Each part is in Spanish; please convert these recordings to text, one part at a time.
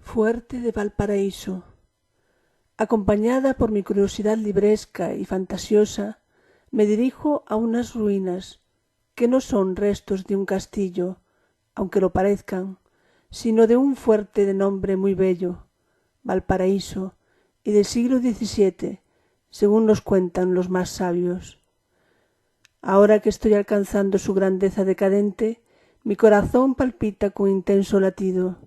Fuerte de Valparaíso. Acompañada por mi curiosidad libresca y fantasiosa, me dirijo a unas ruinas que no son restos de un castillo, aunque lo parezcan, sino de un fuerte de nombre muy bello, Valparaíso, y del siglo XVII, según nos cuentan los más sabios. Ahora que estoy alcanzando su grandeza decadente, mi corazón palpita con intenso latido.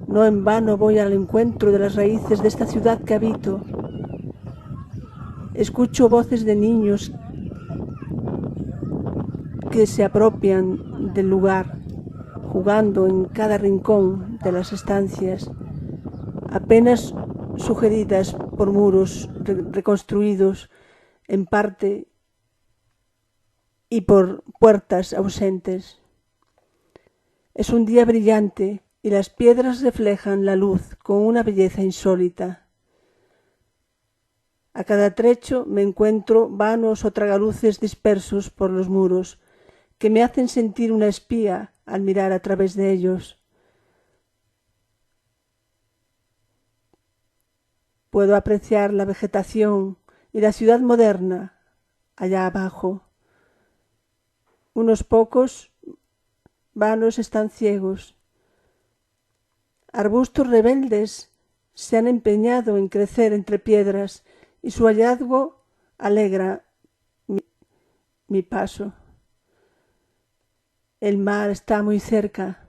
No en vano voy al encuentro de las raíces de esta ciudad que habito. Escucho voces de niños que se apropian del lugar, jugando en cada rincón de las estancias, apenas sugeridas por muros reconstruidos en parte y por puertas ausentes. Es un día brillante y las piedras reflejan la luz con una belleza insólita. A cada trecho me encuentro vanos o tragaluces dispersos por los muros, que me hacen sentir una espía al mirar a través de ellos. Puedo apreciar la vegetación y la ciudad moderna allá abajo. Unos pocos vanos están ciegos. Arbustos rebeldes se han empeñado en crecer entre piedras y su hallazgo alegra mi paso. El mar está muy cerca.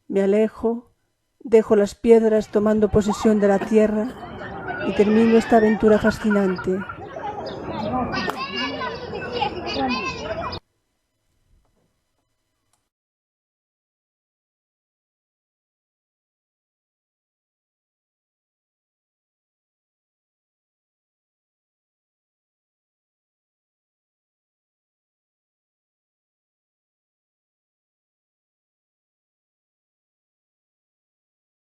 Me alejo, dejo las piedras tomando posesión de la tierra y termino esta aventura fascinante.